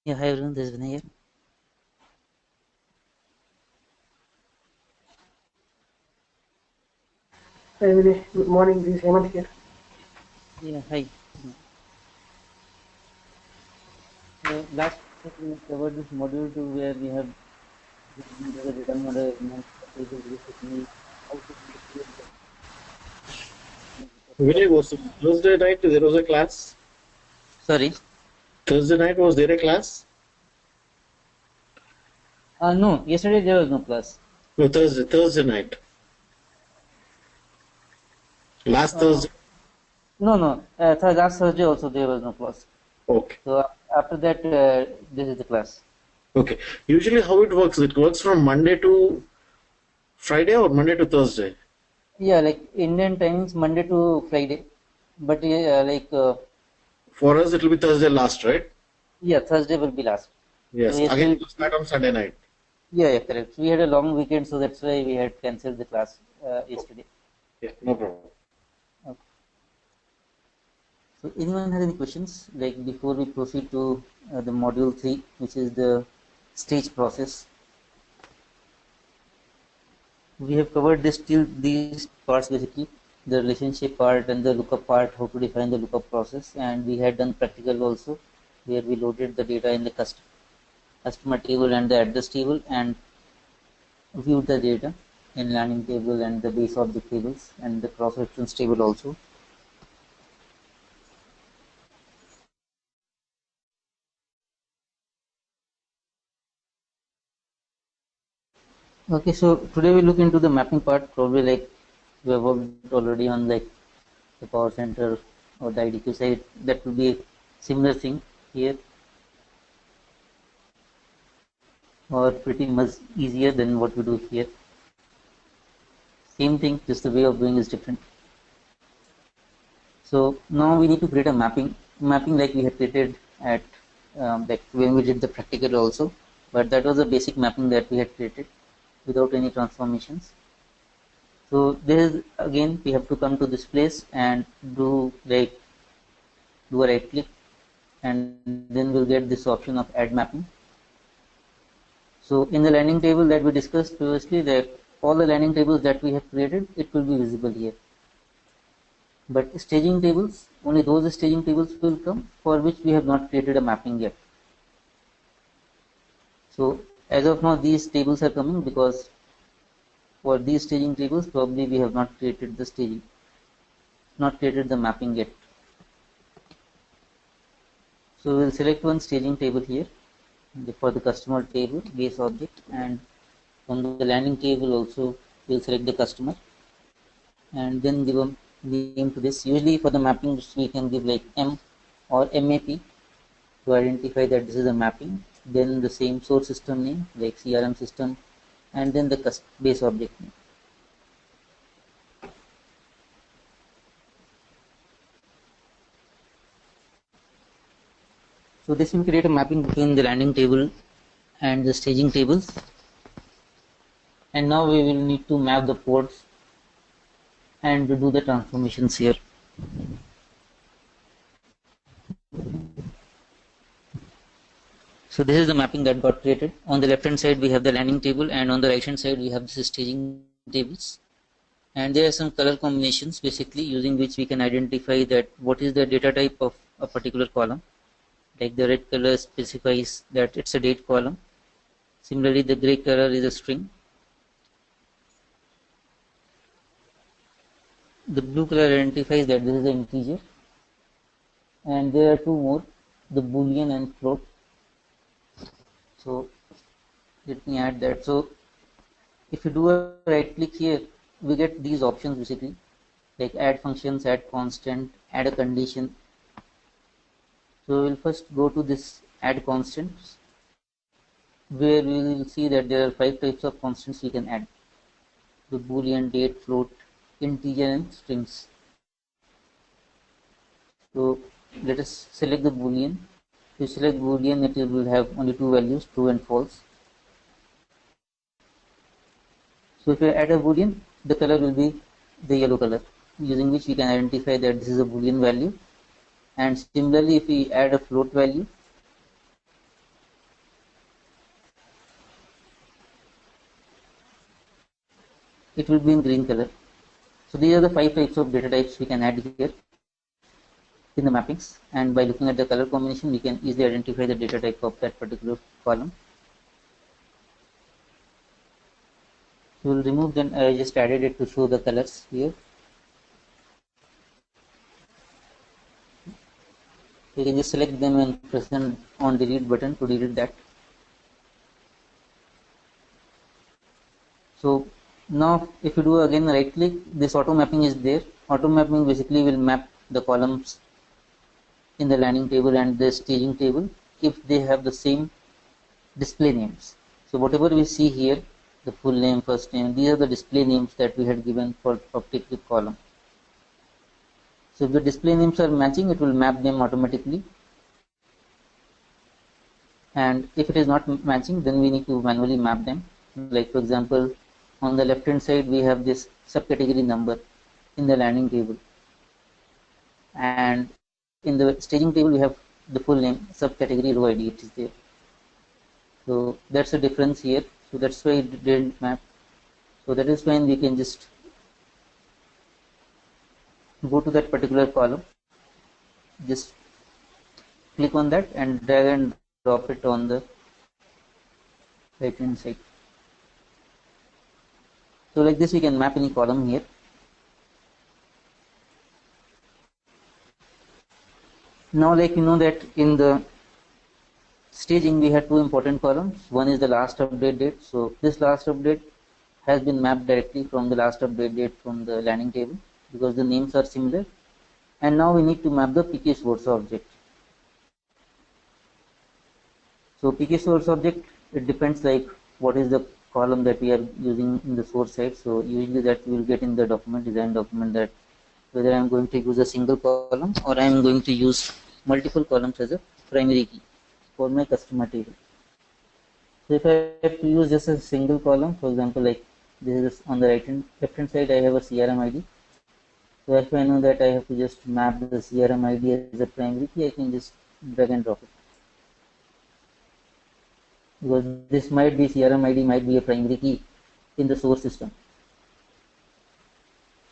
Yeah, hi everyone, this is Vinay here. Hi, Vinay. Good morning. This is Hemant here. Yeah, hi. Last week we covered this module 2 where we have looked into the data model and tables basically how to manipulate the Vinay, was Thursday night there was a class? Sorry. Thursday night was there a class? No, yesterday there was no class. No, Thursday night. Last Uh, Thursday. no. Last Thursday also there was no class. Okay. So after that, this is the class. Okay. Usually how it works from Monday to Friday or Monday to Thursday? Yeah, like Indian timings Monday to Friday, but For us it will be Thursday last, right? yeah, Thursday will be last. So Yes. Again yesterday, it will start on Sunday night. yeah, correct. We had a long weekend, so that's why we had cancelled the class yesterday. Yeah, no problem. Okay. So anyone has any questions like before we proceed to the module 3, which is the stage process? We have covered this till these parts basically, the relationship part and the lookup part, how to define the lookup process, and we had done practical also where we loaded the data in the customer table and the address table and viewed the data in landing table and the base object tables and the cross reference table also. Okay, so today we look into the mapping part. Probably like we have worked already on like the power center or the IDQ side. That will be a similar thing here, or pretty much easier than what we do here. Same thing, just the way of doing is different. So now we need to create a mapping like we had created at like when we did the practical also, but that was a basic mapping that we had created without any transformations. So this is again we have to come to this place and do a right click, and then we'll get this option of add mapping. So in the landing table that we discussed previously, that all the landing tables that we have created, it will be visible here. But staging tables, only those staging tables will come for which we have not created a mapping yet. So as of now, these tables are coming because for these staging tables, probably we have not created the mapping yet. So we'll select one staging table here for the customer table base object, and from the landing table also we'll select the customer and then give a name to this. Usually for the mapping we can give like M or MAP to identify that this is a mapping, then the same source system name like CRM system, and then the base object name. So this will create a mapping between the landing table and the staging tables, and now we will need to map the ports and do the transformations here. So this is the mapping that got created. On the left hand side we have the landing table, and on the right hand side we have the staging tables. And there are some color combinations basically using which we can identify that what is the data type of a particular column. Like the red color specifies that it's a date column. Similarly, the gray color is a string. The blue color identifies that this is an integer. And there are two more, the boolean and float. So let me add that. So if you do a right click here, we get these options basically, like add functions, add constant, add a condition. So we'll first go to this add constants, where we will see that there are 5 types of constants we can add: the boolean, date, float, integer, and strings. So let us select the boolean. If you select boolean, it will have only two values, true and false. So if you add a boolean, the color will be the yellow color, using which we can identify that this is a boolean value. And similarly, if we add a float value, it will be in green color. So these are the 5 types of data types we can add here in the mappings, and by looking at the color combination we can easily identify the data type of that particular column. So we'll remove them. I just added it to show the colors here. You can just select them and press on delete button to delete that. So now if you do again right click, this auto mapping is there. Auto mapping basically will map the columns in the landing table and the staging table if they have the same display names. So whatever we see here, the full name, first name, these are the display names that we had given for particular column. So if the display names are matching, it will map them automatically, and if it is not matching, then we need to manually map them. Like for example, on the left hand side we have this subcategory number in the landing table, and in the staging table we have the full name, subcategory, row ID, it is there. So that's the difference here. So that's why it didn't map. So that is when we can just go to that particular column, just click on that and drag and drop it on the right hand side. So like this we can map any column here. Now like you know that in the staging we had two important columns. One is the last update date. So this last update has been mapped directly from the last update date from the landing table because the names are similar. And now we need to map the PK source object. So PK source object, it depends like what is the column that we are using in the source side. So usually that we will get in the document, design document, that whether I am going to use a single column or I am going to use multiple columns as a primary key for my customer table. So if I have to use just a single column, for example, like this is on the left hand side I have a CRM ID. So if I know that I have to just map the CRM ID as a primary key, I can just drag and drop it. Because this might be CRM ID might be a primary key in the source system.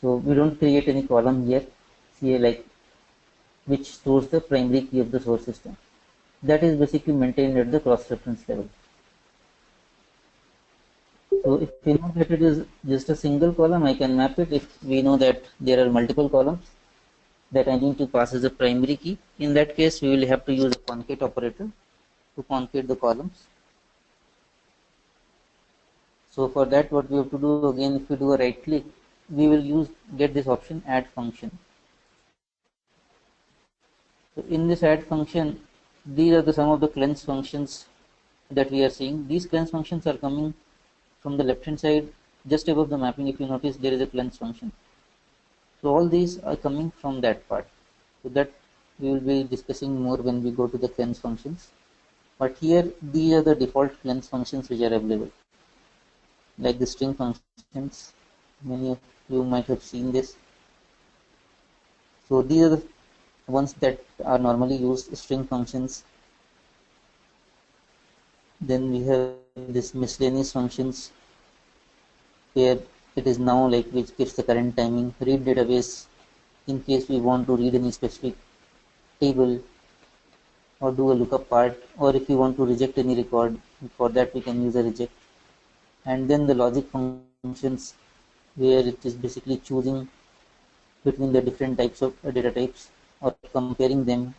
So we don't create any column here. See like which stores the primary key of the source system. That is basically maintained at the cross-reference level. So if we know that it is just a single column, I can map it. If we know that there are multiple columns that I need to pass as a primary key, in that case we will have to use a concate operator to concate the columns. So for that what we have to do, again if we do a right click, we will get this option add function. So in this add function, these are some of the cleanse functions that we are seeing. These cleanse functions are coming from the left hand side just above the mapping. If you notice, there is a cleanse function. So all these are coming from that part. So that we will be discussing more when we go to the cleanse functions. But here these are the default cleanse functions which are available. Like the string functions, many of you might have seen this. So these are the ones that are normally used, string functions. Then we have this miscellaneous functions where it is now like which gives the current timing, read database in case we want to read any specific table or do a lookup part, or if you want to reject any record, for that we can use a reject. And then the logic functions where it is basically choosing between the different types of data types or comparing them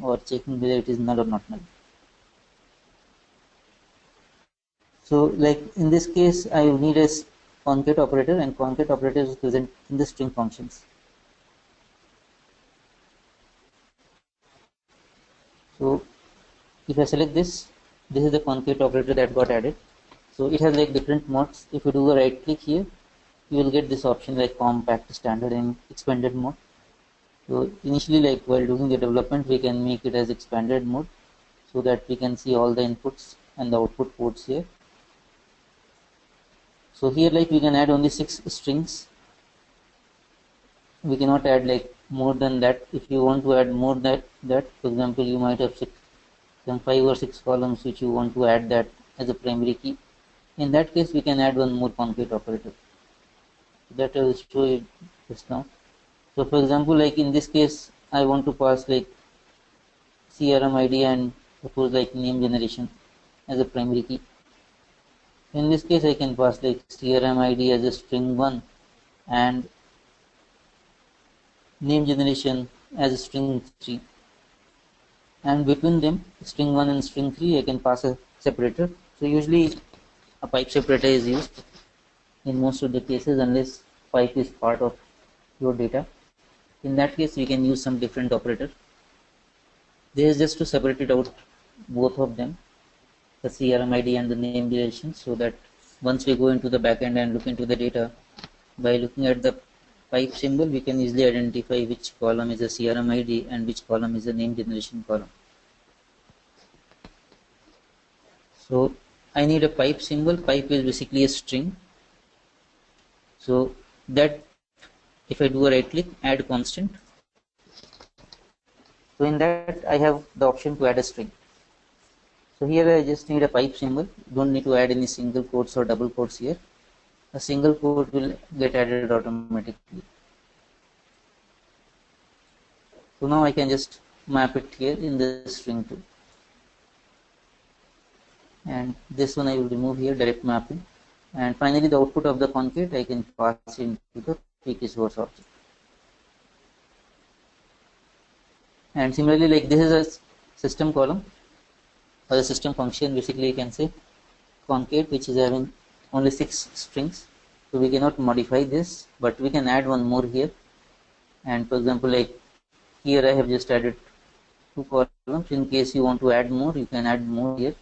or checking whether it is null or not null. So like in this case I need a concate operator, and concate operator is present in the string functions. So if I select this is the concate operator that got added. So it has like different modes. If you do a right click here, you will get this option like compact, standard and expanded mode. So initially, like while doing the development, we can make it as expanded mode so that we can see all the inputs and the output ports here. So here like we can add only 6 strings. We cannot add like more than that. If you want to add more than that, for example, you might have some 5 or 6 columns which you want to add that as a primary key. In that case, we can add one more concate operator. that I will show you just now. So for example, like in this case, I want to pass like CRM ID and suppose like name generation as a primary key. In this case, I can pass like CRM ID as a string 1 and name generation as a string 3. And between them, string 1 and string 3, I can pass a separator. So usually a pipe separator is used in most of the cases unless pipe is part of your data. In that case, we can use some different operator. This is just to separate it out, both of them, the CRM ID and the name generation, so that once we go into the backend and look into the data, by looking at the pipe symbol, we can easily identify which column is a CRM ID and which column is a name generation column. So I need a pipe symbol. Pipe is basically a string. So that if I do a right click, add constant. So in that I have the option to add a string. So here I just need a pipe symbol. Don't need to add any single quotes or double quotes here. A single quote will get added automatically. So now I can just map it here in the string too. And this one I will remove here, direct mapping. And finally the output of the concat I can pass into the PK source object. And similarly, like this is a system column or a system function, basically you can say concat, which is having only 6 strings. So we cannot modify this, but we can add one more here. And for example, like here I have just added 2 columns. In case you want to add more, you can add more here.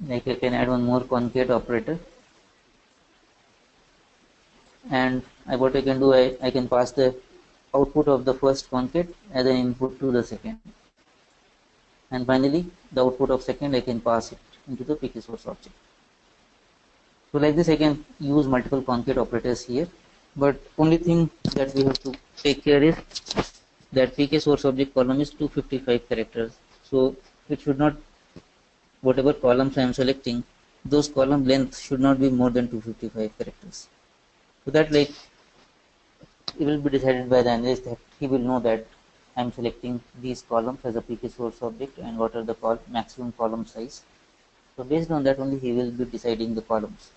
Like I can add one more concat operator. And what I can do, I can pass the output of the first concat as an input to the second. And finally, the output of second I can pass it into the PK source object. So like this I can use multiple concat operators here, but only thing that we have to take care is that PK source object column is 255 characters. So it should not, whatever columns I am selecting, those column length should not be more than 255 characters. So that like it will be decided by the analyst, that he will know that I am selecting these columns as a PK source object and what are the maximum column size. So based on that only he will be deciding the columns.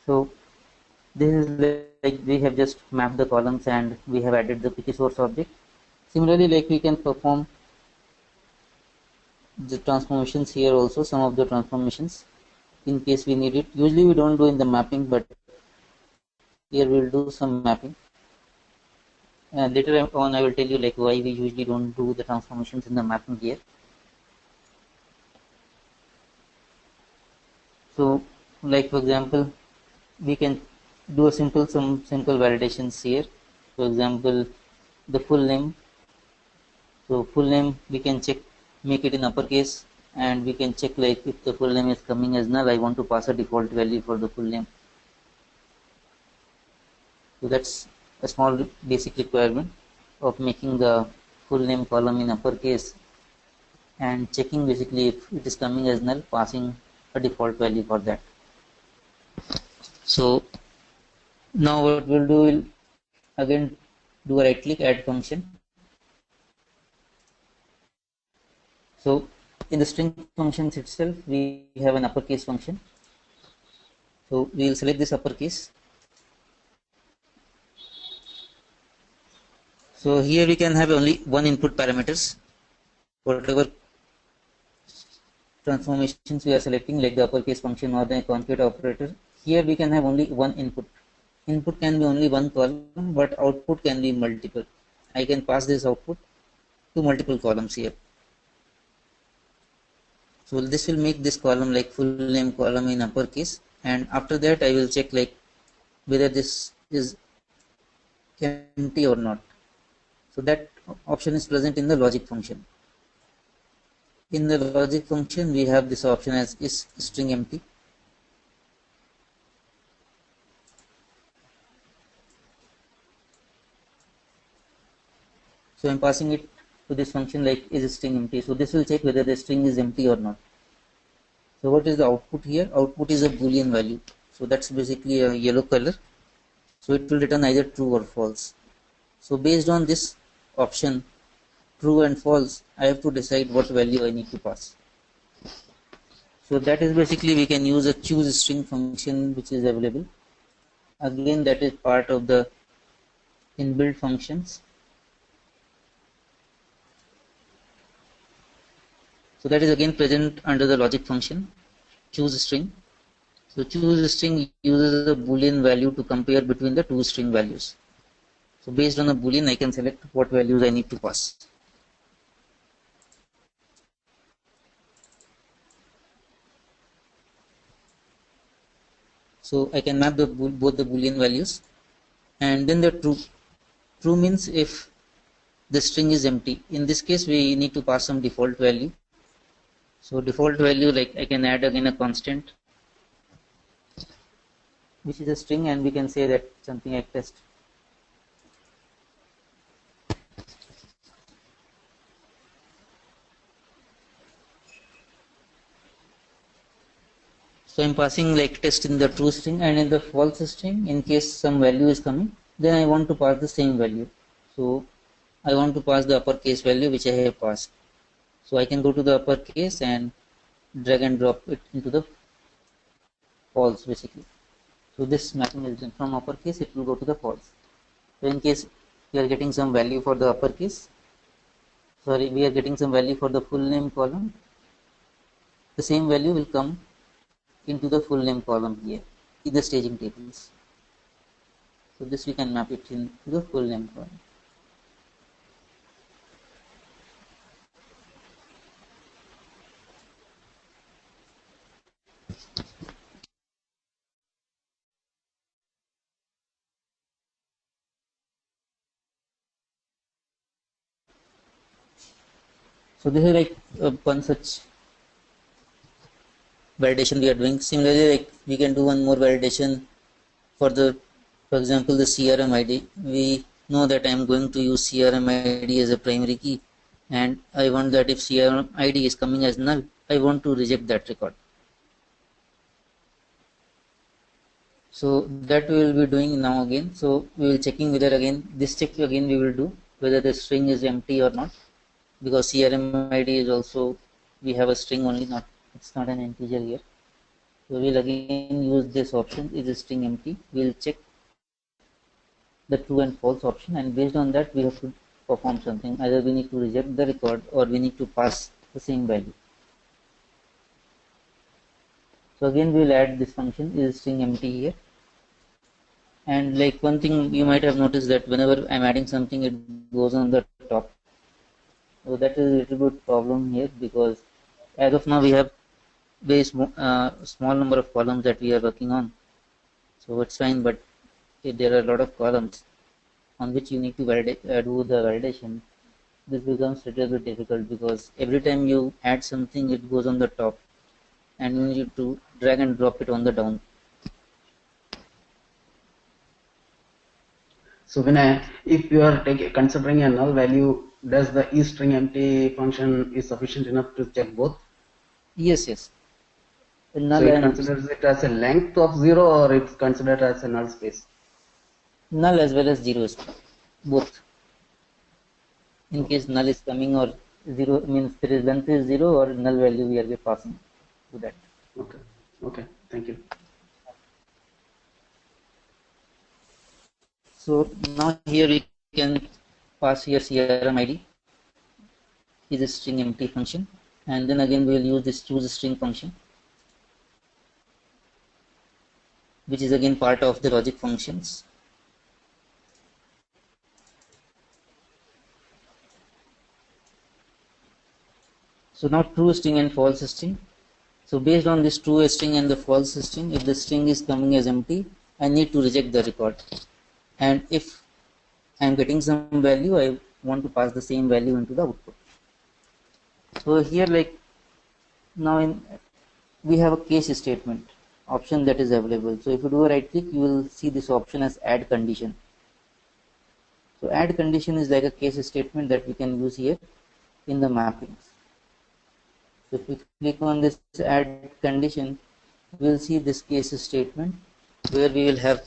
So this is like we have just mapped the columns and we have added the PK source object. Similarly, like we can perform the transformations here also, some of the transformations in case we need it. Usually we don't do in the mapping, but here we will do some mapping. And later on I will tell you like why we usually don't do the transformations in the mapping here. So like for example, we can do a some simple validations here. For example, the full name. So full name we can check, make it in uppercase, and we can check like if the full name is coming as null, I want to pass a default value for the full name. So that's a small basic requirement of making the full name column in uppercase and checking basically if it is coming as null, passing a default value for that. So now what we'll do, we'll again do a right click, add function. So in the string functions itself we have an uppercase function. So we will select this uppercase. So here we can have only one input parameters. Whatever transformations we are selecting, like the uppercase function or the concat operator, here we can have only one input. Input can be only one column, but output can be multiple. I can pass this output to multiple columns here. So this will make this column like full name column in uppercase, and after that I will check like whether this is empty or not. So that option is present in the logic function. In the logic function we have this option as is string empty. So I am passing it to this function like is string empty. So this will check whether the string is empty or not. So what is the output here? Output is a boolean value. So that's basically a yellow color. So it will return either true or false. So based on this option, true and false, I have to decide what value I need to pass. So that is basically we can use a choose string function which is available. Again, that is part of the inbuilt functions. So that is again present under the logic function choose string. So choose string uses a boolean value to compare between the two string values. So based on a boolean, I can select what values I need to pass. So I can map both the boolean values, and then the true. True means if the string is empty. In this case, we need to pass some default value. So default value, like I can add again a constant, which is a string, and we can say that something like test. So I'm passing like test in the true string, and in the false string, in case some value is coming, then I want to pass the same value. So I want to pass the uppercase value which I have passed. So I can go to the uppercase and drag and drop it into the false basically. So this mapping is done from uppercase, it will go to the false. So in case we are getting some value for the uppercase, we are getting some value for the full name column, the same value will come into the full name column here in the staging tables. So this we can map it into the full name column. So this is like one such validation we are doing. Similarly, like we can do one more validation for example, the CRM ID. We know that I am going to use CRM ID as a primary key, and I want that if CRM ID is coming as null, I want to reject that record. So that we will be doing now again. So we will checking whether again this check again we will do whether the string is empty or not, because CRM ID is also we have a string only, not it's not an integer here. So we will again use this option is a string empty. We will check the true and false option, and based on that we have to perform something. Either we need to reject the record or we need to pass the same value. So again we will add this function is string empty here. And like one thing you might have noticed that whenever I'm adding something, it goes on the top. So that is a little bit problem here, because as of now we have very small number of columns that we are working on. So it's fine, but if there are a lot of columns on which you need to do the validation, this becomes a little bit difficult, because every time you add something, it goes on the top, and you need to drag and drop it on the down. So if you are considering a null value, does the isStringEmpty function is sufficient enough to check both? Yes. Null, so it considers it as a length of 0, or it's considered as a null space? Null as well as 0 space, both. In case null is coming or 0 means there is length is 0 or null value we are passing to that. Okay, thank you. So now here we can pass here CRM ID is a string empty function, and then again we will use this choose string function, which is again part of the logic functions. So now true string and false string. So based on this true string and the false string, if the string is coming as empty, I need to reject the record. And if I am getting some value, I want to pass the same value into the output. So here like now we have a case statement option that is available. So if you do a right click, you will see this option as add condition. So add condition is like a case statement that we can use here. in the mappings. So if we click on this add condition, we will see this case statement where we will have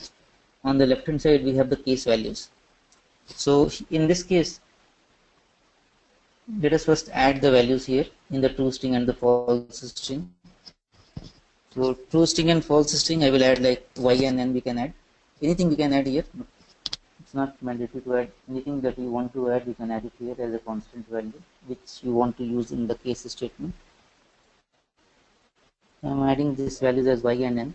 on the left hand side we have the case values. So in this case, let us first add the values here in the true string and the false string. So true string and false string I will add like y and n we can add. Anything we can add here. It's not mandatory to add anything that you want to add, you can add it here as a constant value which you want to use in the case statement. I am adding these values as y and n.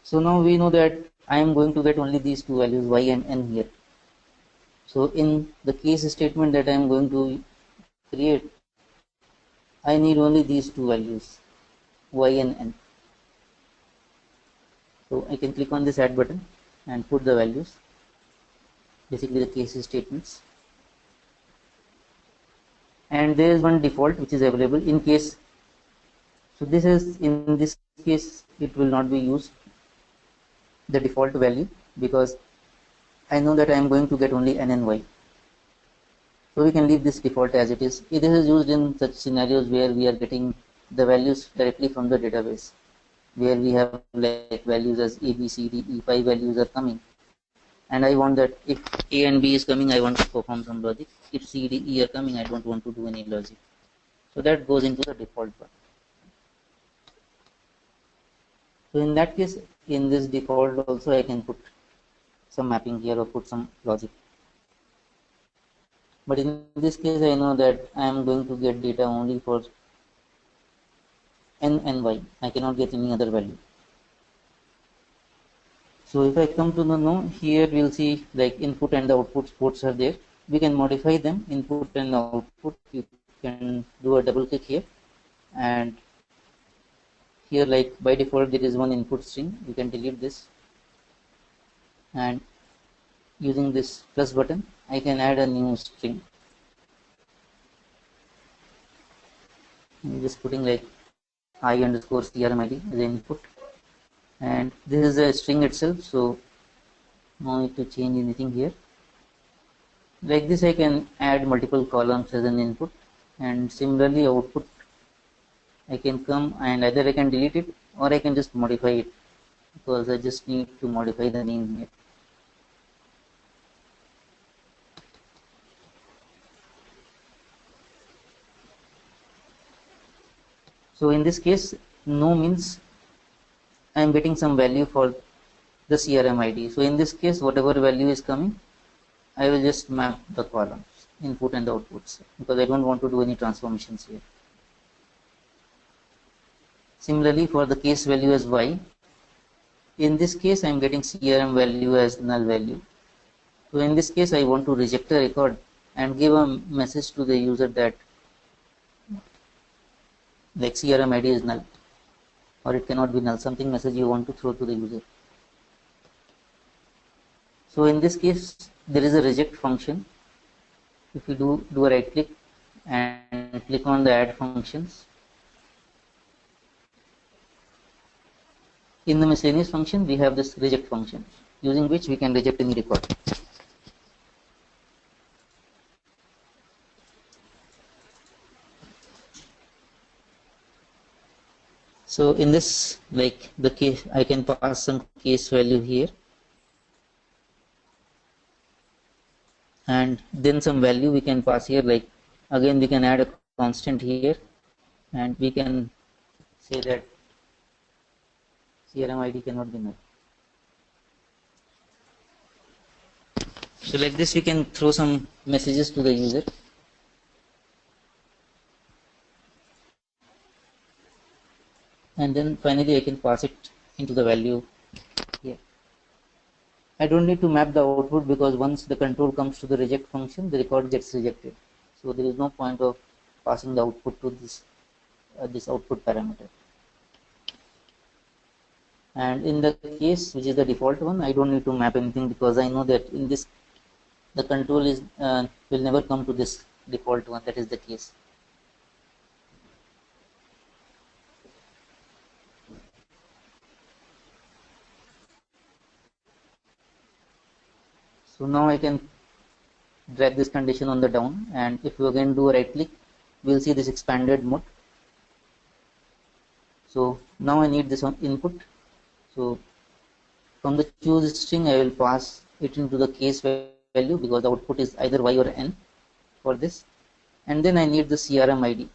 So now we know that I am going to get only these two values y and n here. So in the case statement that I am going to create, I need only these two values y and n. So I can click on this add button and put the values, basically the case statements. And there is one default which is available in case. So this is, in this case it will not be used, the default value, because I know that I am going to get only n and y. So we can leave this default as it is. This is used in such scenarios where we are getting the values directly from the database, where we have like values as a, b, c, d, e, 5 values are coming, and I want that if a and b is coming, I want to perform some logic. If c, d, e are coming, I don't want to do any logic. So that goes into the default one. So in that case, in this default also I can put some mapping here or put some logic. But in this case I know that I am going to get data only for n and y. I cannot get any other value. So if I come to the no, here we will see like input and the output ports are there. We can modify them, input and output. You can do a double click here, and here like by default there is one input string. You can delete this, and using this plus button I can add a new string. I'm just putting like I underscore CRMID as input, and this is a string itself, so no need to change anything here. Like this I can add multiple columns as an input, and similarly output I can come and either I can delete it or I can just modify it, because I just need to modify the name here. So in this case, no means I am getting some value for the CRM ID. So in this case, whatever value is coming, I will just map the columns, input and the outputs, because I don't want to do any transformations here. Similarly, for the case value as y, in this case I am getting CRM value as null value. So in this case I want to reject a record and give a message to the user that like CRM ID is null, or it cannot be null, something message you want to throw to the user. So in this case there is a reject function. If we do a right click and click on the add functions, in the miscellaneous function we have this reject function, using which we can reject any record. So in this, like the case, I can pass some case value here, and then some value we can pass here, like again we can add a constant here, and we can say that CRM ID cannot be null. So like this we can throw some messages to the user. And then finally I can pass it into the value here. I don't need to map the output, because once the control comes to the reject function, the record gets rejected. So there is no point of passing the output to this output parameter. And in the case which is the default one, I don't need to map anything, because I know that in this the control is will never come to this default one, that is the case. So now I can drag this condition on the down, and if we again do a right click, we'll see this expanded mode. So now I need this on input. So from the choose string, I will pass it into the case value because the output is either y or n for this, and then I need the CRM ID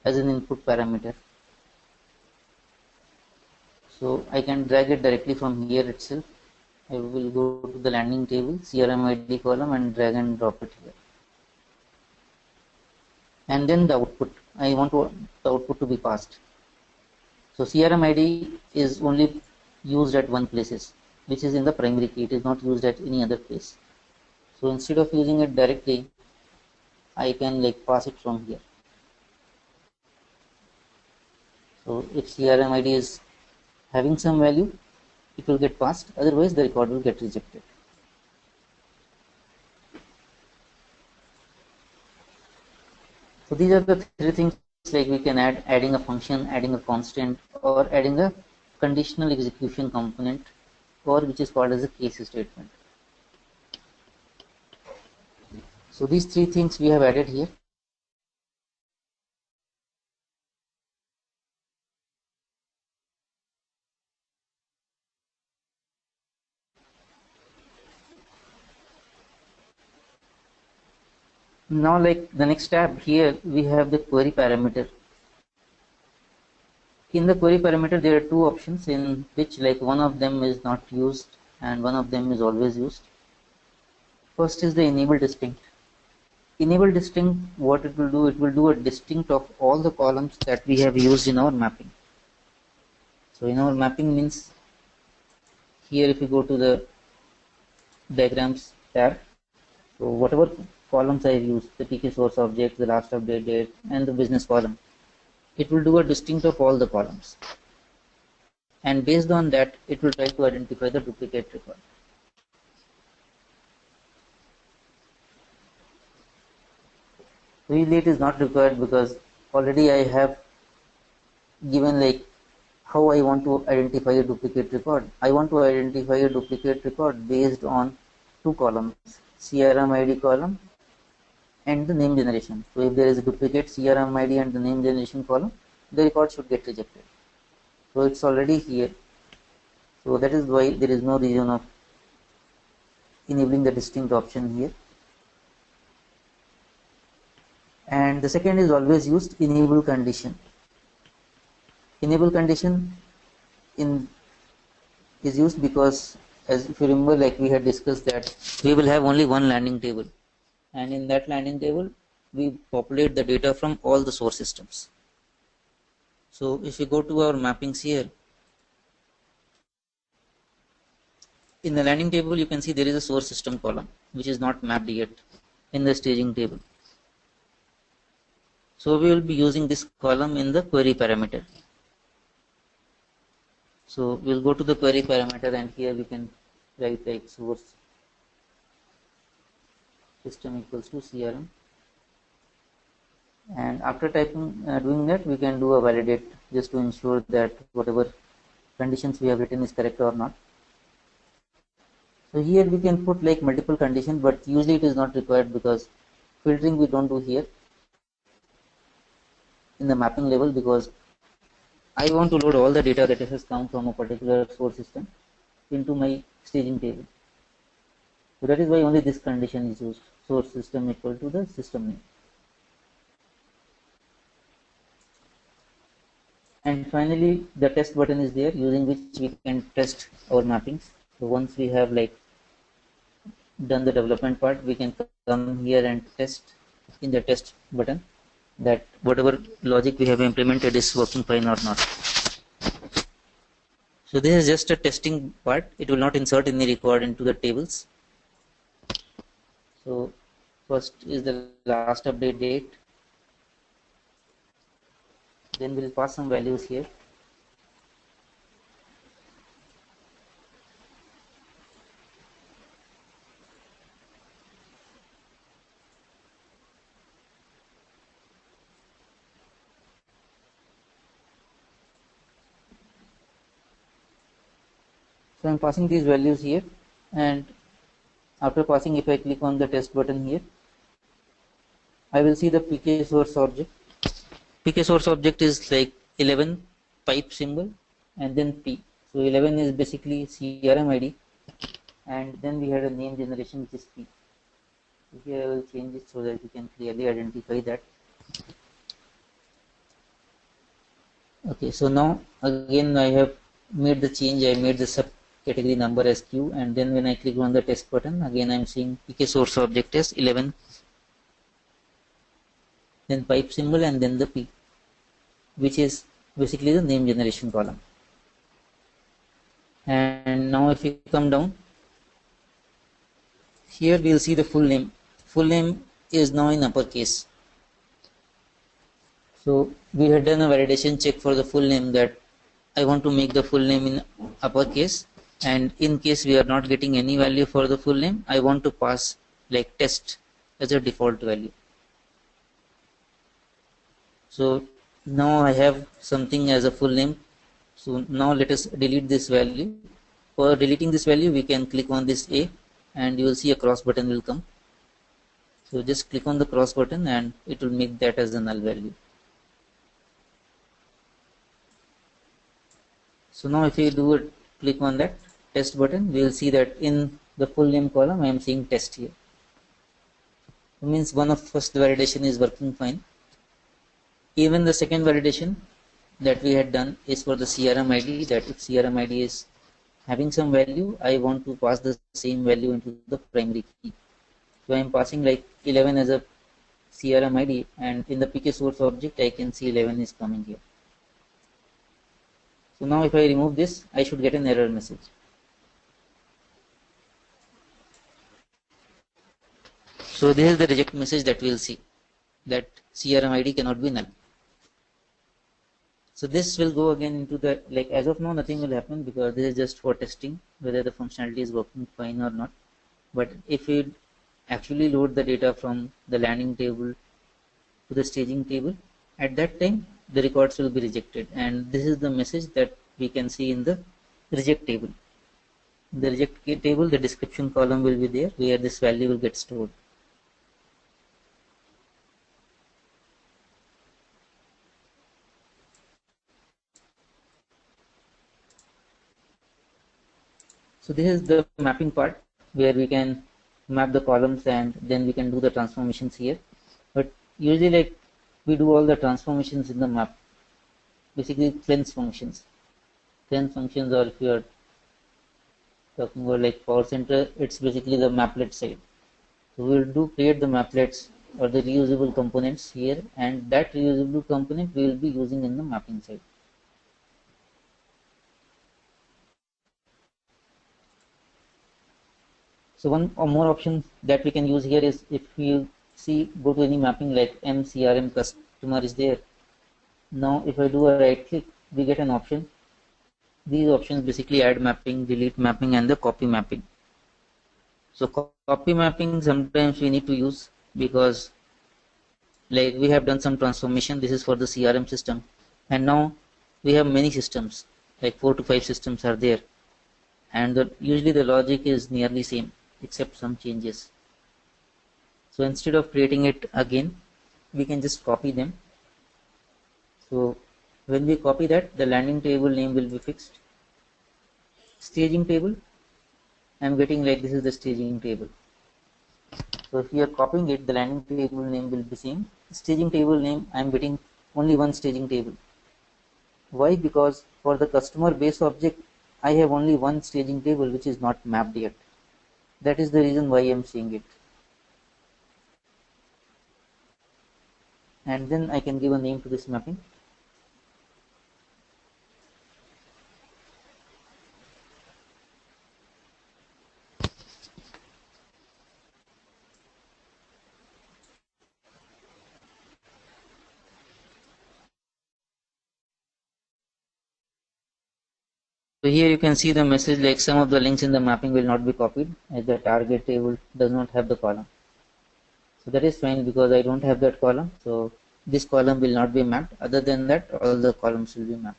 as an input parameter. So I can drag it directly from here itself. I will go to the landing table, CRM ID column, and drag and drop it here. And then the output, I want the output to be passed. So CRM ID is only used at one places, which is in the primary key. It is not used at any other place. So instead of using it directly, I can like pass it from here. So if CRM ID is having some value, it will get passed, otherwise the record will get rejected. So these are the three things, like we can adding a function, adding a constant, or adding a conditional execution component, or which is called as a case statement. So these three things we have added here. Now like the next tab here, we have the query parameter. In the query parameter, there are two options in which like one of them is not used and one of them is always used. First is the enable distinct. Enable distinct, what it will do a distinct of all the columns that we have used in our mapping. So in our mapping means here if you go to the diagrams tab, so whatever columns I have used, the PK source object, the last update date, and the business column, it will do a distinct of all the columns. And based on that, it will try to identify the duplicate record. Really it is not required because already I have given like how I want to identify a duplicate record. I want to identify a duplicate record based on two columns, CRM ID column and the name generation. So if there is a duplicate CRM ID and the name generation column, the record should get rejected. So it's already here. So that is why there is no reason of enabling the distinct option here. And the second is always used, enable condition. Enable condition is used because, as if you remember, like we had discussed, that we will have only one landing table, and in that landing table we populate the data from all the source systems. So if you go to our mappings here, in the landing table you can see there is a source system column which is not mapped yet in the staging table. So we will be using this column in the query parameter. So we'll go to the query parameter, and here we can write like source system equals to CRM, and after typing doing that, we can do a validate just to ensure that whatever conditions we have written is correct or not. So here we can put like multiple conditions, but usually it is not required because filtering we don't do here in the mapping level, because I want to load all the data that has come from a particular source system into my staging table. So that is why only this condition is used, source system equal to the system name. And finally, the test button is there, using which we can test our mappings. So once we have like done the development part, we can come here and test in the test button that whatever logic we have implemented is working fine or not. So this is just a testing part. It will not insert any record into the tables. So first is the last update date. Then we'll pass some values here. So I'm passing these values here, and after passing, if I click on the test button here, I will see the pk source object. Pk source object is like 11 pipe symbol and then p. So 11 is basically CRM ID, and then we had a name generation which is p. So here I will change it so that you can clearly identify that. Okay, so now again I have made the change. I made the subcategory number as q, and then when I click on the test button, again I'm seeing pk source object as 11, then pipe symbol, and then the p, which is basically the name generation column. And now if we come down here, we will see the full name. Full name is now in uppercase. So we had done a validation check for the full name, that I want to make the full name in uppercase, and in case we are not getting any value for the full name, I want to pass like test as a default value. So now I have something as a full name. So now let us delete this value. For deleting this value, we can click on this A, and you will see a cross button will come. So just click on the cross button and it will make that as a null value. So now if we do a click on that test button, we will see that in the full name column I am seeing test here. It means one of first validation is working fine. Even the second validation that we had done is for the CRM ID, that if CRM ID is having some value, I want to pass the same value into the primary key. So I am passing like 11 as a CRM ID, and in the pk source object I can see 11 is coming here. So now if I remove this, I should get an error message. So this is the reject message that we will see, that CRM ID cannot be null. So this will go again into the, like as of now nothing will happen because this is just for testing whether the functionality is working fine or not. But if we actually load the data from the landing table to the staging table, at that time the records will be rejected, and this is the message that we can see in the reject table. In the reject table, the description column will be there where this value will get stored. So this is the mapping part where we can map the columns and then we can do the transformations here. But usually like we do all the transformations in the map, basically cleanse functions. Cleanse functions, or if you are talking about like Power Center, it's basically the maplet side. So we will create the maplets or the reusable components here, and that reusable component we will be using in the mapping side. So one or more option that we can use here is, if you see, go to any mapping like MCRM customer is there. Now if I do a right click, we get an option. These options basically add mapping, delete mapping, and the copy mapping. So copy mapping sometimes we need to use because like we have done some transformation. This is for the CRM system, and now we have many systems, like 4 to 5 systems are there, and usually the logic is nearly same except some changes. So instead of creating it again, we can just copy them. So when we copy that, the landing table name will be fixed. Staging table, I'm getting like this is the staging table. So if you are copying it, the landing table name will be same. Staging table name, I'm getting only one staging table. Why? Because for the customer base object, I have only one staging table which is not mapped yet. That is the reason why I am seeing it. And then I can give a name to this mapping. So here you can see the message like some of the links in the mapping will not be copied as the target table does not have the column. So that is fine because I don't have that column. So this column will not be mapped. Other than that, all the columns will be mapped.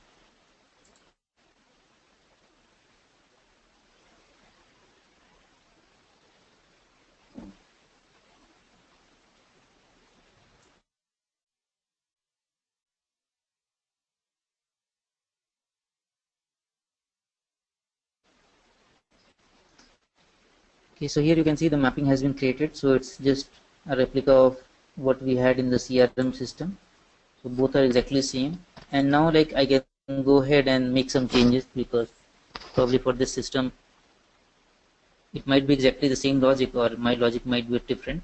Okay, so here you can see the mapping has been created, so it's just a replica of what we had in the CRM system. So both are exactly same, and now like I can go ahead and make some changes, because probably for this system it might be exactly the same logic, or my logic might be different.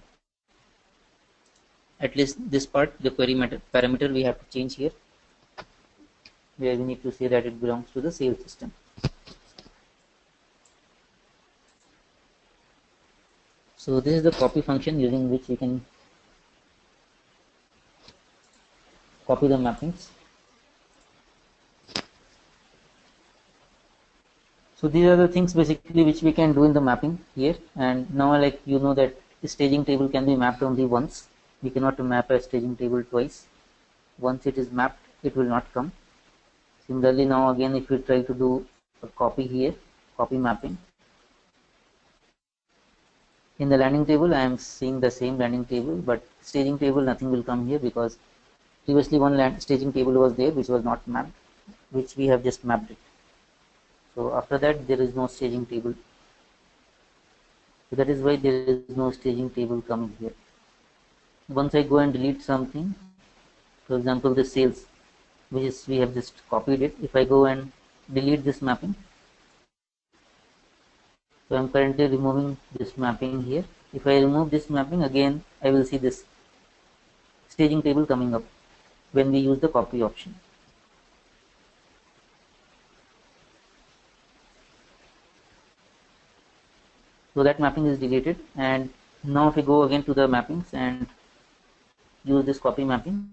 At least this part, the query parameter, we have to change here, where we need to say that it belongs to the sales system. So this is the copy function using which we can copy the mappings. So these are the things basically which we can do in the mapping here. And now like you know that the staging table can be mapped only once. We cannot map a staging table twice. Once it is mapped, it will not come. Similarly, now again if we try to do a copy here, copy mapping, in the landing table I am seeing the same landing table, but staging table nothing will come here, because previously one staging table was there which was not mapped, which we have just mapped it. So after that there is no staging table. So that is why there is no staging table coming here. Once I go and delete something, for example the sales, which is we have just copied it, if I go and delete this mapping, so I am currently removing this mapping here. If I remove this mapping, again I will see this staging table coming up when we use the copy option. So that mapping is deleted, and now if we go again to the mappings and use this copy mapping,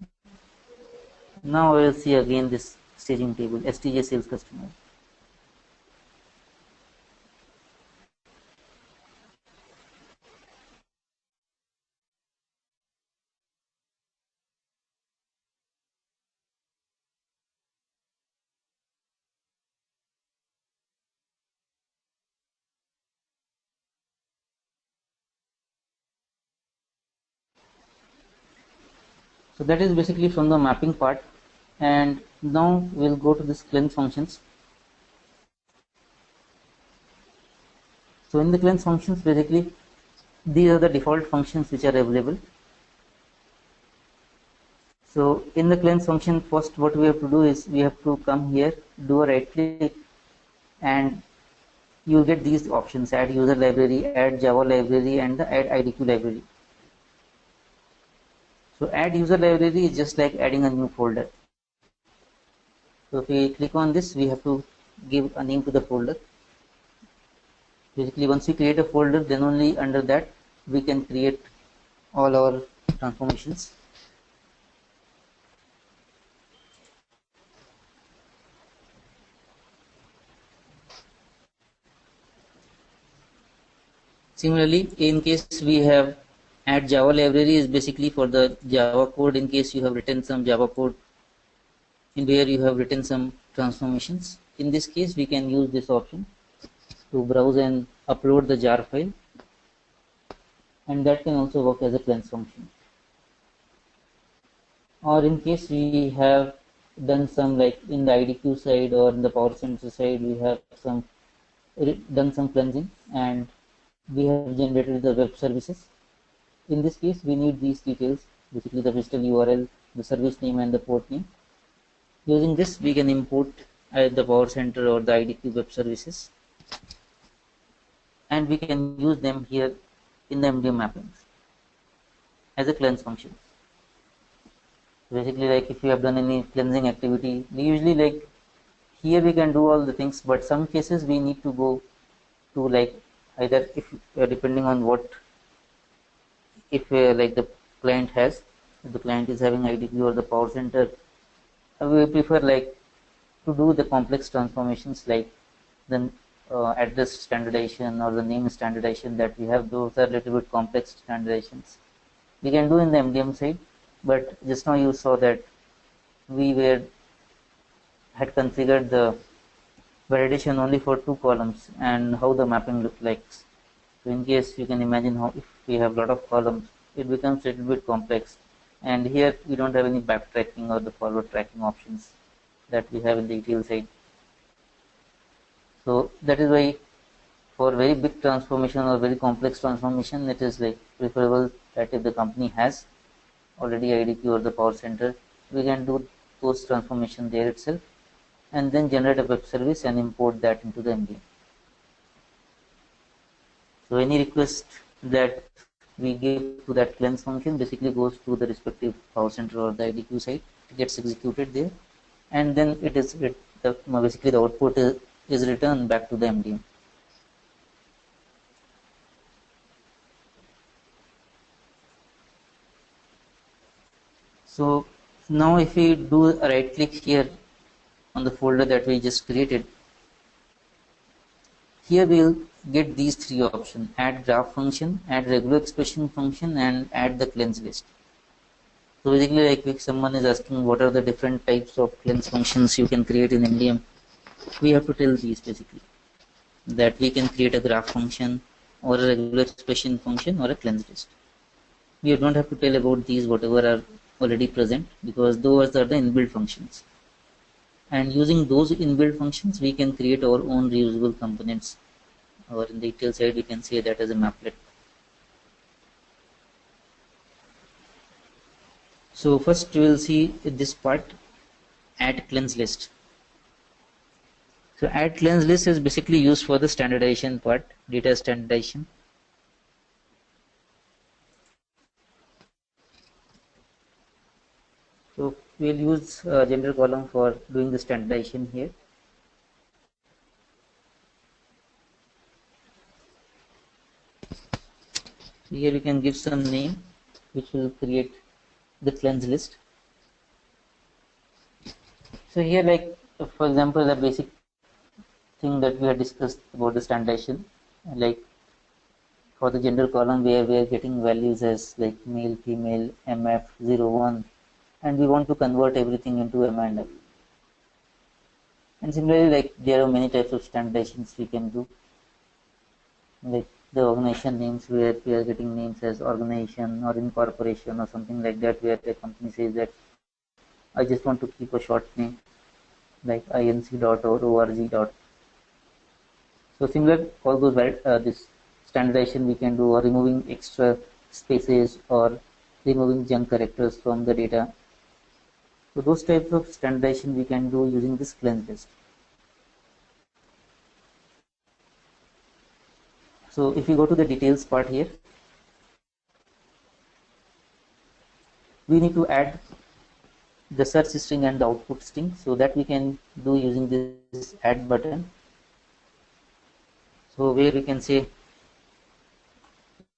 now I will see again this staging table, STJ sales customer. So that is basically from the mapping part, and now we'll go to this cleanse functions. So in the cleanse functions, basically these are the default functions which are available. So in the cleanse function, first what we have to do is we have to come here, do a right click, and you will get these options: add user library, add Java library, and the add IDQ library. So add user library is just like adding a new folder. So if we click on this, we have to give a name to the folder. Basically once we create a folder, then only under that we can create all our transformations. Similarly, in case we have add Java library is basically for the Java code, in case you have written some Java code in where you have written some transformations. In this case, we can use this option to browse and upload the jar file, and that can also work as a cleanse function. Or in case we have done some, like in the IDQ side or in the Power Center side, we have done some cleansing and we have generated the web services. In this case, we need these details, basically the visitor URL, the service name, and the port name. Using this, we can import either the Power Center or the IDQ web services, and we can use them here in the MDM mappings as a cleanse function. Basically, like if you have done any cleansing activity, we usually like here we can do all the things, but some cases we need to go to like either if depending on what, if like the client has, if the client is having IDQ or the Power Center, we prefer like to do the complex transformations like the address standardization or the name standardization that we have. Those are a little bit complex standardizations we can do in the MDM side, but just now you saw that we had configured the validation only for 2 columns and how the mapping looked like. So in case you can imagine how if we have a lot of columns, it becomes a little bit complex, and here we don't have any backtracking or the forward tracking options that we have in the ETL side. So that is why for very big transformation or very complex transformation, it is like preferable that if the company has already IDQ or the power center, we can do those transformation there itself and then generate a web service and import that into the MDM. So any request that we give to that cleanse function basically goes to the respective power center or the IDQ site. It gets executed there, and then basically the output is returned back to the MDM. So now if we do a right click here on the folder that we just created, here we will get these three options: add graph function, add regular expression function, and add the cleanse list. So basically, like if someone is asking what are the different types of cleanse functions you can create in MDM, we have to tell these basically, that we can create a graph function or a regular expression function or a cleanse list. We don't have to tell about these whatever are already present, because those are the inbuilt functions. And using those inbuilt functions, we can create our own reusable components, or in the detail side, we can say that as a maplet. So first we will see this part, add cleanse list. So add cleanse list is basically used for the standardization part, data standardization. So we'll use general column for doing the standardization here. So here we can give some name which will create the cleanse list. So here, like for example, the basic thing that we have discussed about the standardization, like for the general column where we are getting values as like male, female, MF, 0, 1, and we want to convert everything into M and F. And similarly, like there are many types of standardizations we can do, like the organization names where we are getting names as organization or incorporation or something like that, where the company says that I just want to keep a short name like inc.org. So similar, all those this standardization we can do, or removing extra spaces or removing junk characters from the data. So those types of standardization we can do using this cleanse list. So if we go to the details part here, we need to add the search string and the output string, so that we can do using this add button. So where we can say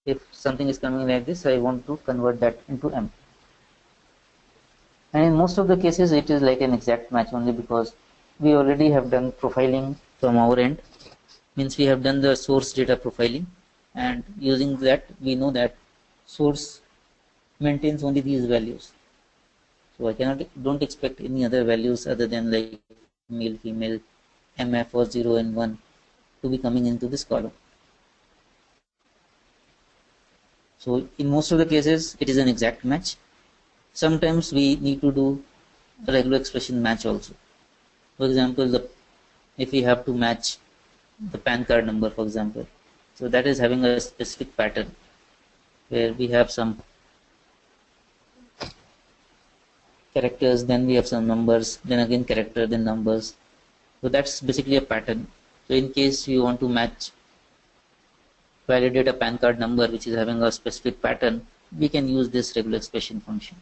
if something is coming like this, I want to convert that into M. And in most of the cases it is like an exact match only, because we already have done profiling from our end, means we have done the source data profiling, and using that we know that source maintains only these values. So I don't expect any other values other than like male, female, MF or 0 and 1 to be coming into this column. So in most of the cases it is an exact match. Sometimes we need to do a regular expression match also. For example, if we have to match the PAN card number, for example, so that is having a specific pattern where we have some characters, then we have some numbers, then again character, then numbers. So that's basically a pattern. So in case you want to validate a PAN card number which is having a specific pattern, we can use this regular expression function.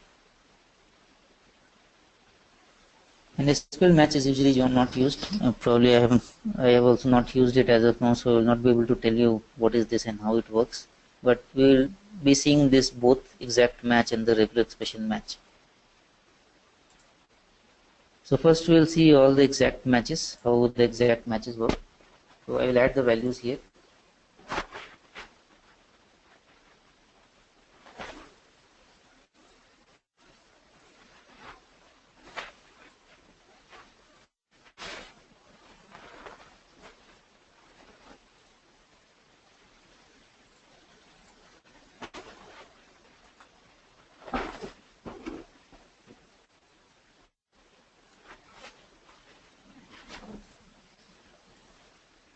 And SQL match is usually not used. Probably I have also not used it as of now, so I will not be able to tell you what is this and how it works. But we will be seeing this both exact match and the regular expression match. So first we will see all the exact matches, how the exact matches work. So I will add the values here.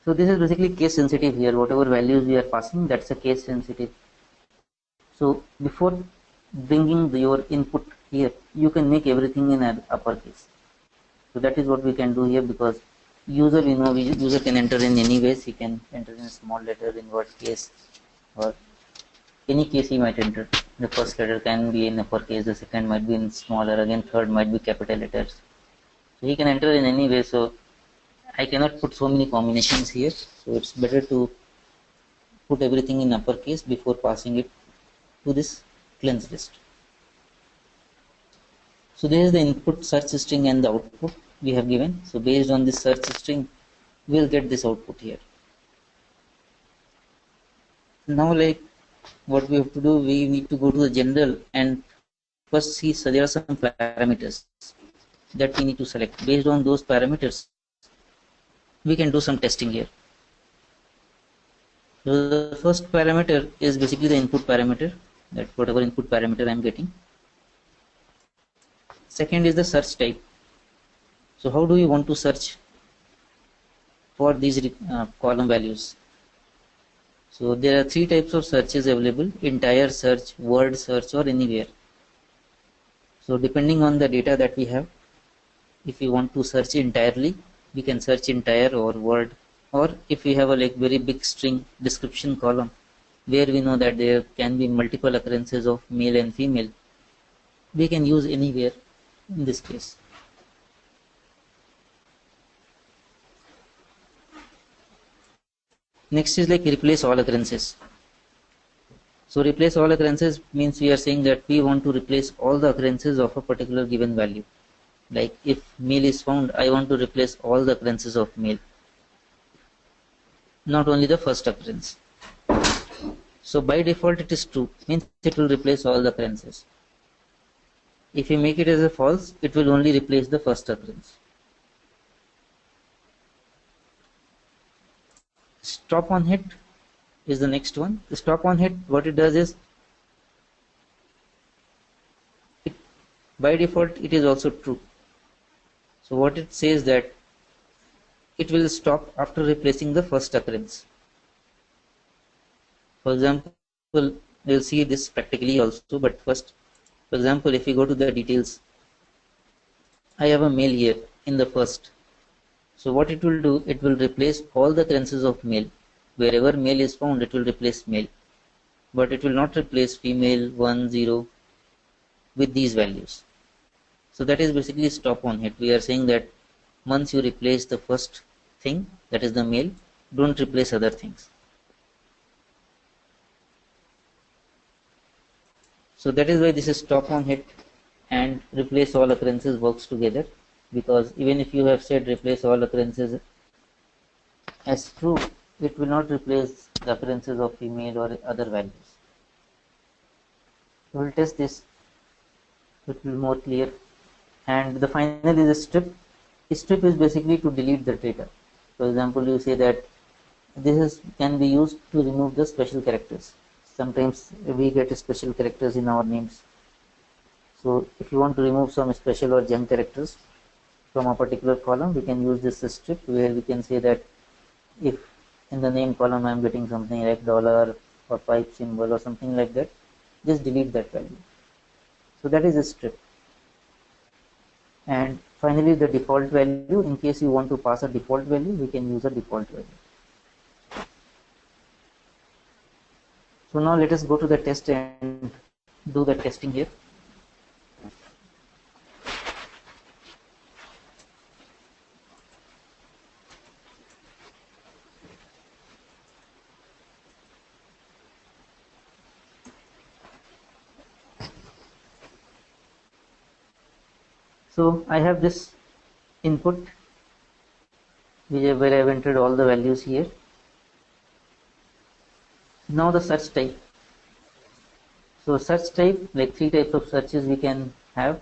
So this is basically case sensitive here. Whatever values we are passing, that's a case sensitive. So before bringing your input here, you can make everything in an uppercase. So that is what we can do here, because user, user can enter in any ways. He can enter in small letter, in word case, or any case he might enter. The first letter can be in uppercase, the second might be in smaller, again third might be capital letters. So he can enter in any way. So I cannot put so many combinations here. So it's better to put everything in uppercase before passing it to this cleanse list. So this is the input search string and the output we have given. So based on this search string, we'll get this output here. Now, like, what we have to do, we need to go to the general and first see, so there are some parameters that we need to select. Based on those parameters, we can do some testing here. So the first parameter is basically the input parameter, that whatever input parameter I am getting. Second is the search type. So how do we want to search for these column values? So there are three types of searches available: entire search, word search, or anywhere. So depending on the data that we have, if we want to search entirely, we can search entire or word, or if we have a like very big string description column where we know that there can be multiple occurrences of male and female, we can use anywhere in this case. Next is like replace all occurrences. So replace all occurrences means we are saying that we want to replace all the occurrences of a particular given value. Like if male is found, I want to replace all the occurrences of male, not only the first occurrence. So by default it is true, means it will replace all the occurrences. If you make it as a false, it will only replace the first occurrence. Stop on hit is the next one. The stop on hit, what it does is, by default it is also true. So what it says that it will stop after replacing the first occurrence. For example, we'll see this practically also, but first, for example, if we go to the details, I have a male here in the first. So what it will do, it will replace all the occurrences of male. Wherever male is found, it will replace male, but it will not replace female, 1, 0 with these values. So that is basically stop on hit. We are saying that once you replace the first thing, that is the male, don't replace other things. So that is why this is stop on hit and replace all occurrences works together, because even if you have said replace all occurrences as true, it will not replace the occurrences of female or other values. We will test this, it will be more clear. And the final is a strip. A strip is basically to delete the data. For example, you say that this can be used to remove the special characters. Sometimes we get special characters in our names. So if you want to remove some special or junk characters from a particular column, we can use this strip, where we can say that if in the name column I am getting something like dollar or pipe symbol or something like that, just delete that value. So that is a strip. And finally the default value, in case you want to pass a default value, we can use a default value. So now let us go to the test and do the testing here. So I have this input where I have entered all the values here. Now the search type. So search type, like three types of searches we can have,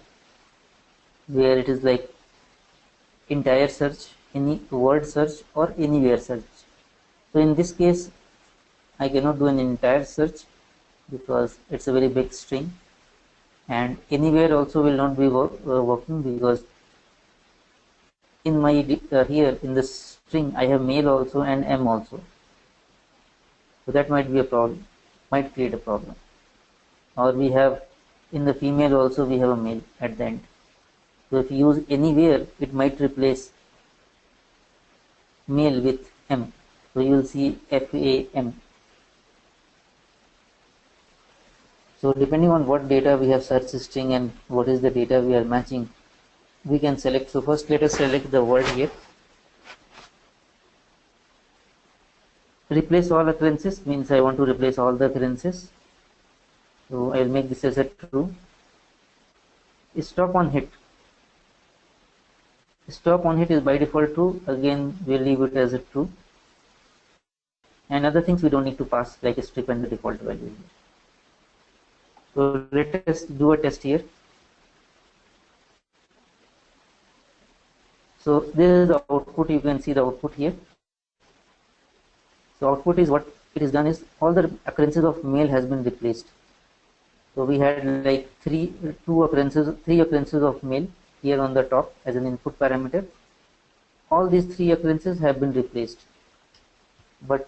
where it is like entire search, any word search, or anywhere search. So in this case, I cannot do an entire search because it's a very big string, and anywhere also will not be working because in my here in this string I have male also and M also, so that might be a problem, might create a problem. Or we have in the female also we have a male at the end, so if you use anywhere it might replace male with M, so you will see FAM. So depending on what data we have search string and what is the data we are matching, we can select. So first let us select the word here. Replace all occurrences means I want to replace all the occurrences. So I will make this as a true. Stop on hit. Stop on hit is by default true. Again, we'll leave it as a true. And other things we don't need to pass, like a strip and the default value. So let us do a test here. So this is the output. You can see the output here. So output is what it is done is all the occurrences of male has been replaced. So we had like three occurrences of male here on the top as an input parameter. All these three occurrences have been replaced, but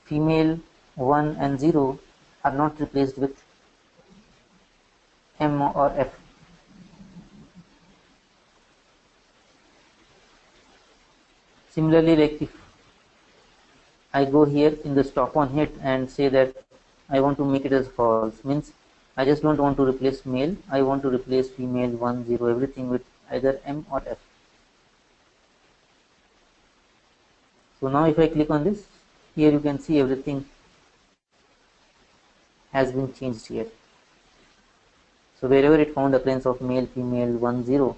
female 1 and 0 are not replaced with M or F. Similarly, like if I go here in the stop on hit and say that I want to make it as false, means I just don't want to replace male, I want to replace female 1, 0, everything with either M or F. So now if I click on this, here you can see everything has been changed here. So wherever it found occurrence of male, female 1, 0,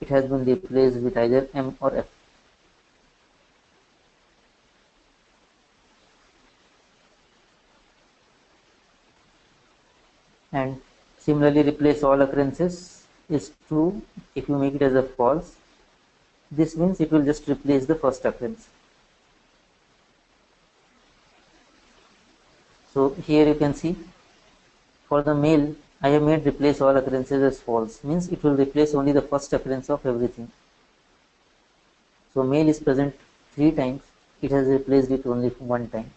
it has been replaced with either M or F. And similarly, replace all occurrences is true. If you make it as a false, this means it will just replace the first occurrence. So here you can see for the male I have made replace all occurrences as false, means it will replace only the first occurrence of everything. So male is present 3 times, it has replaced it only 1 time.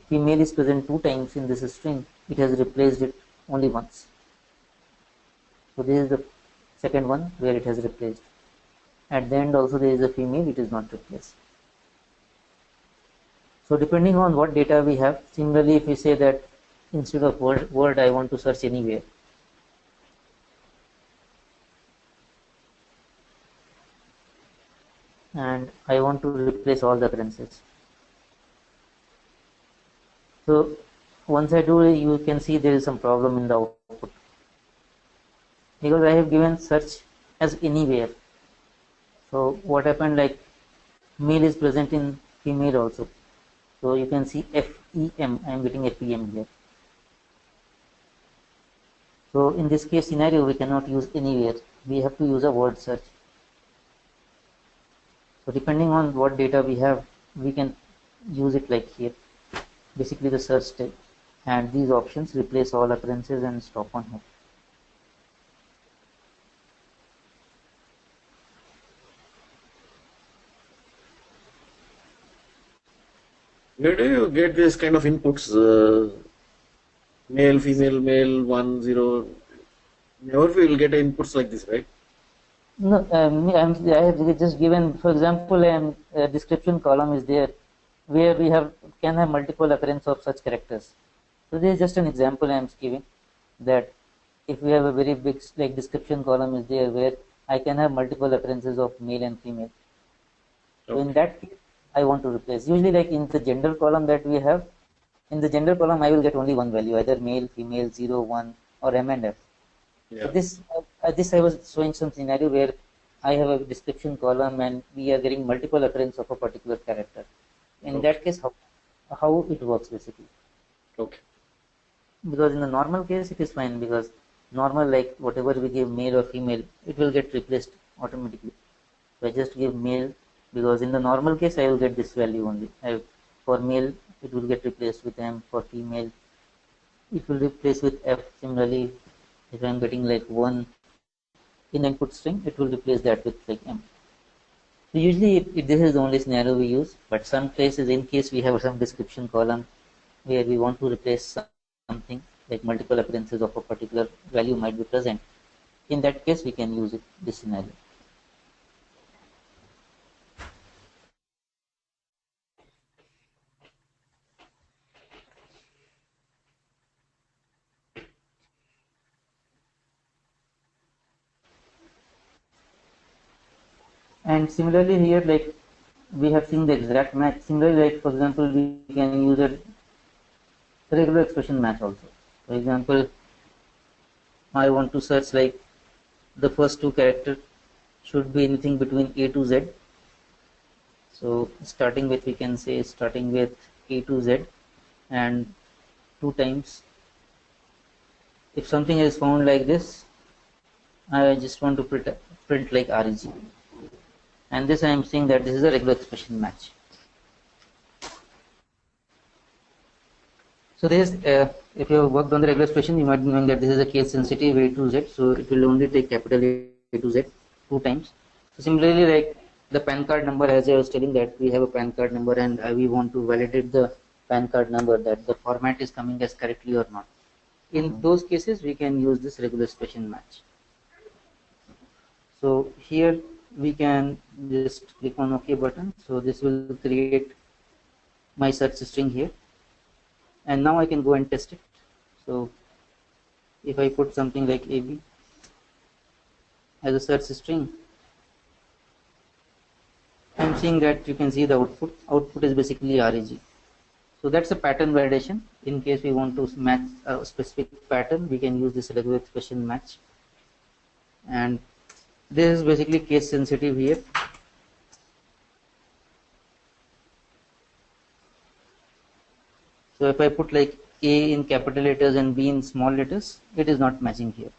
Female is present 2 times in this string, it has replaced it only once. So this is the second one where it has replaced. At the end also there is a female, it is not replaced. So depending on what data we have, similarly if we say that instead of word I want to search anywhere, and I want to replace all the occurrences. So once I do it, you can see there is some problem in the output, because I have given search as anywhere. So what happened, like male is present in female also, so you can see FEM, I am getting FEM here. So in this case scenario we cannot use anywhere, we have to use a word search. So depending on what data we have, we can use it like here, basically the search step, and these options replace all occurrences and stop on hit. Where do you get this kind of inputs? Male, female, male, 1, 0. Never we will get inputs like this, right? No, I have just given, for example, a description column is there where we can have multiple occurrence of such characters. So this is just an example I am giving, that if we have a very big like description column is there where I can have multiple occurrences of male and female. So in that case, I want to replace. Usually, like in the gender column that we have, in the gender column I will get only one value, either male, female, 0, 1, or M and F. Yeah. So this I was showing some scenario where I have a description column and we are getting multiple occurrence of a particular character. In that case, how it works basically. Okay. Because in the normal case it is fine, because normal, like whatever we give male or female, it will get replaced automatically. So I just give male, because in the normal case I will get this value only. For male it will get replaced with M, for female it will replace with F. Similarly, if I am getting like 1, in input string, it will replace that with like empty. So usually if this is the only scenario we use, but some cases in case we have some description column where we want to replace something like multiple appearances of a particular value might be present, in that case we can use this scenario. And similarly here, like we have seen the exact match. Similarly, like for example, we can use a regular expression match also. For example, I want to search like the first two characters should be anything between A to Z. So starting with, we can say starting with A to Z and 2 times. If something is found like this, I just want to print like REG. And this I am saying that this is a regular expression match. So this if you have worked on the regular expression, you might be knowing that this is a case sensitive A to Z, so it will only take capital A to Z 2 times. So similarly, like the PAN card number, as I was telling that we have a PAN card number and we want to validate the PAN card number that the format is coming as correctly or not. In those cases, we can use this regular expression match. So here we can just click on OK button. So this will create my search string here. And now I can go and test it. So if I put something like AB as a search string, I'm seeing that you can see the output. Output is basically REG. So that's a pattern validation. In case we want to match a specific pattern, we can use this regular expression match. And this is basically case sensitive here. So if I put like A in capital letters and B in small letters, it is not matching here.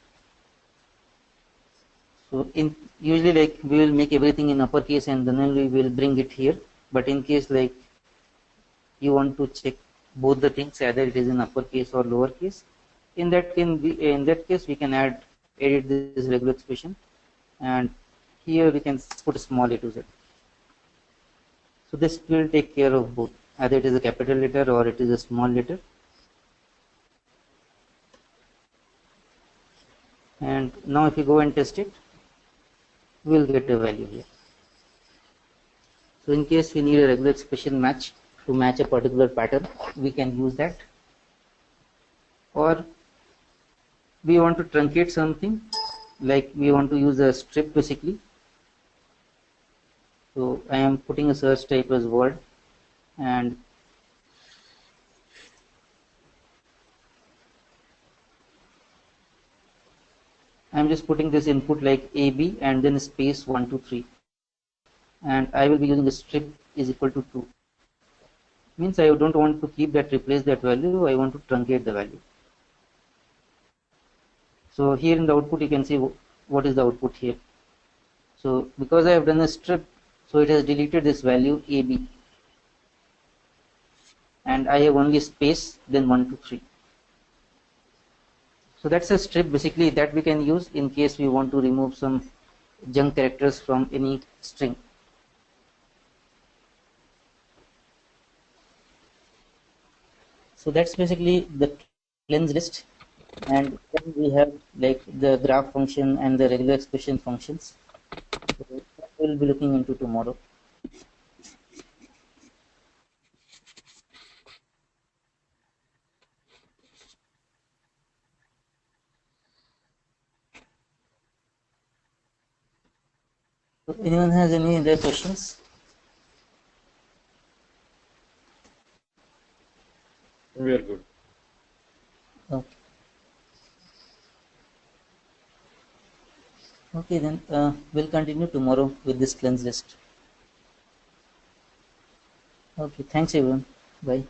So in usually like we will make everything in uppercase and then we will bring it here. But in case like you want to check both the things, either it is in uppercase or lowercase, in that case we can edit this regular expression, and here we can put small a to z. So this will take care of both, either it is a capital letter or it is a small letter. And now if you go and test it, we will get a value here. So in case we need a regular expression match to match a particular pattern, we can use that. Or we want to truncate something, like we want to use a strip basically. So I am putting a search type as word, and I am just putting this input like AB and then space 1 2 3, and I will be using a strip is equal to 2. Means I don't want to keep that, replace that value, I want to truncate the value. So here in the output you can see what is the output here. So because I have done a strip, so it has deleted this value AB, and I have only space then 1 2 3. So that's a strip basically that we can use in case we want to remove some junk characters from any string. So that's basically the cleanse list, and then we have like the graph function and the regular expression functions. So we'll be looking into tomorrow. So anyone has any other questions? We are good. Okay. Okay, then we'll continue tomorrow with this cleanse list. Okay, thanks everyone. Bye.